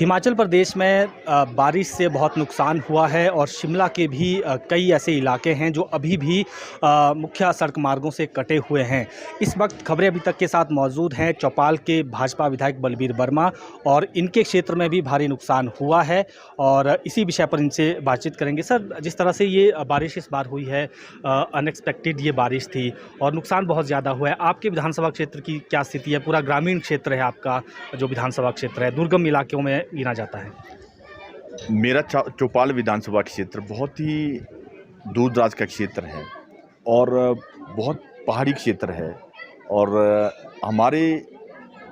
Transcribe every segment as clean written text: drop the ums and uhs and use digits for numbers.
हिमाचल प्रदेश में बारिश से बहुत नुकसान हुआ है और शिमला के भी कई ऐसे इलाके हैं जो अभी भी मुख्य सड़क मार्गों से कटे हुए हैं। इस वक्त खबरें अभी तक के साथ मौजूद हैं चौपाल के भाजपा विधायक बलबीर वर्मा, और इनके क्षेत्र में भी भारी नुकसान हुआ है और इसी विषय पर इनसे बातचीत करेंगे। सर, जिस तरह से ये बारिश इस बार हुई है, अनएक्सपेक्टेड ये बारिश थी और नुकसान बहुत ज़्यादा हुआ है। आपके विधानसभा क्षेत्र की क्या स्थिति है? पूरा ग्रामीण क्षेत्र है आपका, जो विधानसभा क्षेत्र है, दुर्गम इलाकों में गिना जाता है। मेरा चौपाल विधानसभा क्षेत्र बहुत ही दूर दराज का क्षेत्र है और बहुत पहाड़ी क्षेत्र है। और हमारे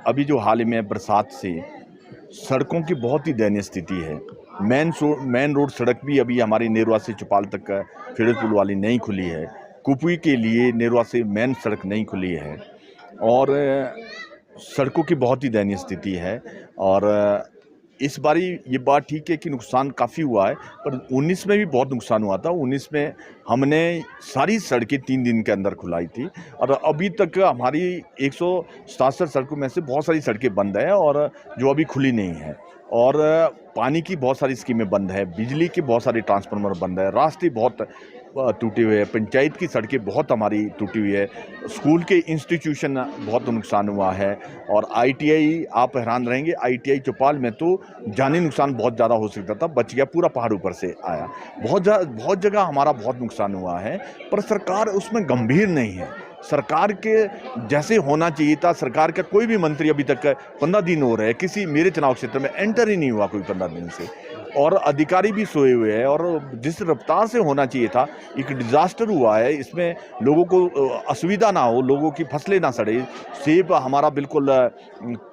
अभी जो हाल में बरसात से सड़कों की बहुत ही दयनीय स्थिति है। मेन रोड सड़क भी अभी हमारी नेरवा से चौपाल तक का फिरोजपुर वाली नहीं खुली है। कुपवी के लिए नेरवा से मेन सड़क नहीं खुली है और सड़कों की बहुत ही दयनीय स्थिति है। और इस बारी ये बात ठीक है कि नुकसान काफ़ी हुआ है, पर 19 में भी बहुत नुकसान हुआ था। 19 में हमने सारी सड़कें 3 दिन के अंदर खुलाई थी और अभी तक हमारी 167 सड़कों में से बहुत सारी सड़कें बंद हैं और जो अभी खुली नहीं है। और पानी की बहुत सारी स्कीमें बंद है, बिजली के बहुत सारे ट्रांसफार्मर बंद है, रास्ते बहुत टूटे हुए हैं, पंचायत की सड़कें बहुत हमारी टूटी हुई है, स्कूल के इंस्टीट्यूशन बहुत नुकसान हुआ है। और आईटीआई, आप हैरान रहेंगे, आईटीआई चौपाल में तो जानी नुकसान बहुत ज़्यादा हो सकता था, बच गया, पूरा पहाड़ ऊपर से आया। बहुत जगह हमारा बहुत नुकसान हुआ है, पर सरकार उसमें गंभीर नहीं है। सरकार के जैसे होना चाहिए था, सरकार का कोई भी मंत्री अभी तक 15 दिन हो रहे हैं, किसी मेरे चुनाव क्षेत्र में एंटर ही नहीं हुआ कोई 15 दिन से, और अधिकारी भी सोए हुए हैं। और जिस रफ्तार से होना चाहिए था, एक डिजास्टर हुआ है, इसमें लोगों को असुविधा ना हो, लोगों की फसलें ना सड़े। सेब हमारा बिल्कुल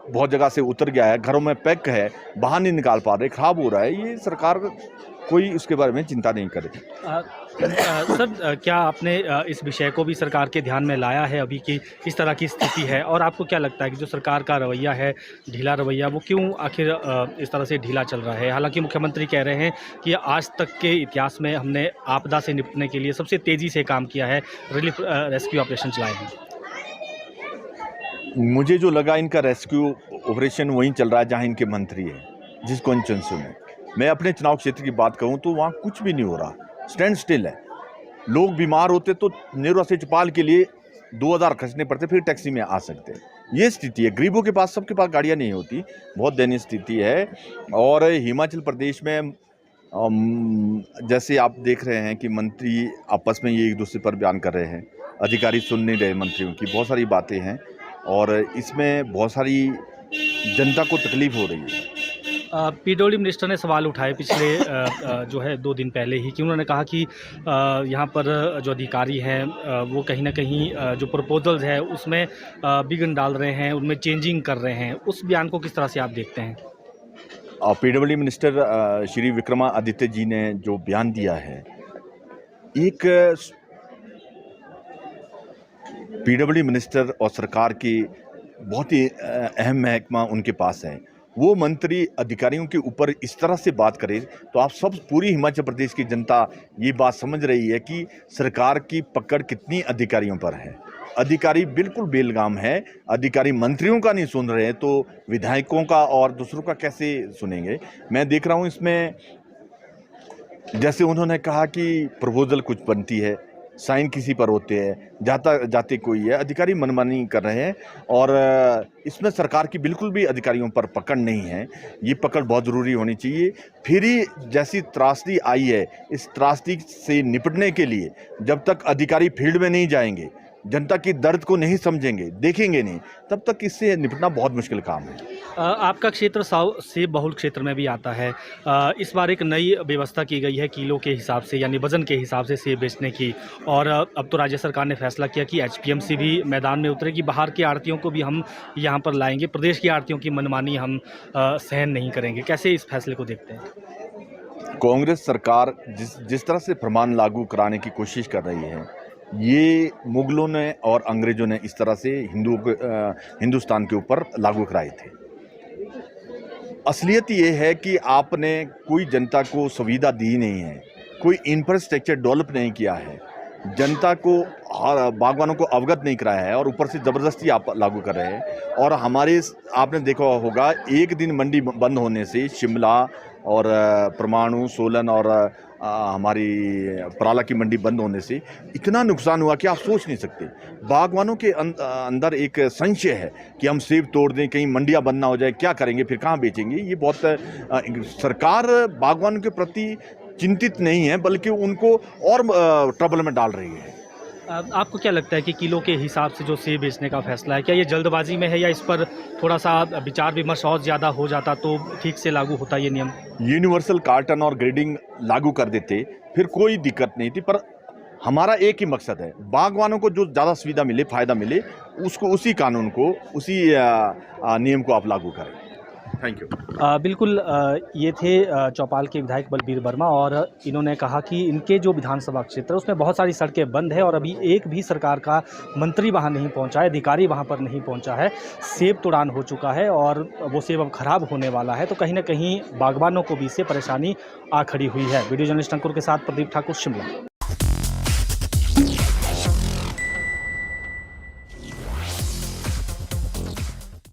बहुत जगह से उतर गया है, घरों में पैक है, बाहर नहीं निकाल पा रहे, खराब हो रहा है। ये सरकार कोई उसके बारे में चिंता नहीं करे। सर, क्या आपने इस विषय को भी सरकार के ध्यान में लाया है अभी कि इस तरह की स्थिति है, और आपको क्या लगता है कि जो सरकार का रवैया है, ढीला रवैया, वो क्यों आखिर इस तरह से ढीला चल रहा है? हालांकि मुख्यमंत्री कह रहे हैं कि आज तक के इतिहास में हमने आपदा से निपटने के लिए सबसे तेज़ी से काम किया है, रिलीफ रेस्क्यू ऑपरेशन चलाए हैं। मुझे जो लगा, इनका रेस्क्यू ऑपरेशन वहीं चल रहा है जहाँ इनके मंत्री हैं, जिस कॉन्स्टिट्यूंसी में। मैं अपने चुनाव क्षेत्र की बात करूं तो वहाँ कुछ भी नहीं हो रहा, स्टैंड स्टिल है। लोग बीमार होते तो नेरवा से चौपाल के लिए 2000 खर्चने पड़ते, फिर टैक्सी में आ सकते। ये स्थिति है। गरीबों के पास, सबके पास गाड़ियाँ नहीं होती, बहुत दयनीय स्थिति है। और हिमाचल प्रदेश में जैसे आप देख रहे हैं कि मंत्री आपस में ये एक दूसरे पर बयान कर रहे हैं, अधिकारी सुन नहीं रहे मंत्रियों की, बहुत सारी बातें हैं और इसमें बहुत सारी जनता को तकलीफ हो रही है। पीडब्ल्यूडी मिनिस्टर ने सवाल उठाए पिछले जो है 2 दिन पहले ही, कि उन्होंने कहा कि यहाँ पर जो अधिकारी हैं वो कहीं ना कहीं जो प्रपोजल्स है उसमें विघ्न डाल रहे हैं, उनमें चेंजिंग कर रहे हैं। उस बयान को किस तरह से आप देखते हैं? पीडब्ल्यूडी मिनिस्टर श्री विक्रमादित्य जी ने जो बयान दिया है, एक पीडब्ल्यूडी मिनिस्टर और सरकार की बहुत ही अहम महकमा उनके पास है। वो मंत्री अधिकारियों के ऊपर इस तरह से बात करे तो आप सब, पूरी हिमाचल प्रदेश की जनता ये बात समझ रही है कि सरकार की पकड़ कितनी अधिकारियों पर है। अधिकारी बिल्कुल बेलगाम है। अधिकारी मंत्रियों का नहीं सुन रहे तो विधायकों का और दूसरों का कैसे सुनेंगे? मैं देख रहा हूँ इसमें, जैसे उन्होंने कहा कि प्रपोजल कुछ बनती है, साइन किसी पर होते हैं, जाते कोई है, अधिकारी मनमानी कर रहे हैं। और इसमें सरकार की बिल्कुल भी अधिकारियों पर पकड़ नहीं है। ये पकड़ बहुत ज़रूरी होनी चाहिए। फिर ही जैसी त्रासदी आई है, इस त्रासदी से निपटने के लिए जब तक अधिकारी फील्ड में नहीं जाएंगे, जनता की दर्द को नहीं समझेंगे, देखेंगे नहीं, तब तक इससे निपटना बहुत मुश्किल काम है। आपका क्षेत्र सेब बहुल क्षेत्र में भी आता है। इस बार एक नई व्यवस्था की गई है किलो के हिसाब से, यानी वज़न के हिसाब से सेब बेचने की, और अब तो राज्य सरकार ने फैसला किया कि एचपीएमसी भी मैदान में उतरेगी, बाहर के आढ़तियों को भी हम यहाँ पर लाएंगे, प्रदेश की आढ़तियों की मनमानी हम सहन नहीं करेंगे। कैसे इस फैसले को देखते हैं? कांग्रेस सरकार जिस तरह से फरमान लागू कराने की कोशिश कर रही है, ये मुगलों ने और अंग्रेजों ने इस तरह से हिंदुस्तान के ऊपर लागू कराए थे। असलियत ये है कि आपने कोई जनता को सुविधा दी नहीं है, कोई इंफ्रास्ट्रक्चर डेवलप नहीं किया है। जनता को बागवानों को अवगत नहीं कराया है और ऊपर से ज़बरदस्ती आप लागू कर रहे हैं। और हमारे आपने देखा होगा एक दिन मंडी बंद होने से शिमला और परमाणु, सोलन और हमारी पराला की मंडी बंद होने से इतना नुकसान हुआ कि आप सोच नहीं सकते। बागवानों के अंदर एक संशय है कि हम सेब तोड़ दें, कहीं मंडियां बंद ना हो जाए, क्या करेंगे, फिर कहाँ बेचेंगे। ये बहुत सरकार बागवानों के प्रति चिंतित नहीं है, बल्कि उनको और ट्रबल में डाल रही है। आपको क्या लगता है कि किलो के हिसाब से जो सेब बेचने का फैसला है, क्या ये जल्दबाजी में है या इस पर थोड़ा सा विचार विमर्श और ज़्यादा हो जाता तो ठीक से लागू होता ये नियम? यूनिवर्सल कार्टन और ग्रेडिंग लागू कर देते फिर कोई दिक्कत नहीं थी, पर हमारा एक ही मकसद है, बागवानों को जो ज़्यादा सुविधा मिले, फ़ायदा मिले, उसको उसी कानून को, उसी नियम को आप लागू करें। Thank you. बिल्कुल, ये थे चौपाल के विधायक बलबीर वर्मा और इन्होंने कहा कि इनके जो विधानसभा क्षेत्र है उसमें बहुत सारी सड़कें बंद है और अभी एक भी सरकार का मंत्री वहां नहीं पहुंचा है, अधिकारी वहां पर नहीं पहुंचा है। सेब तुड़ान हो चुका है और वो सेब अब खराब होने वाला है, तो कहीं ना कहीं बागवानों को भी इससे परेशानी आ खड़ी हुई है। वीडियो जर्नलिस्ट अंकुर के साथ प्रदीप ठाकुर, शिमला।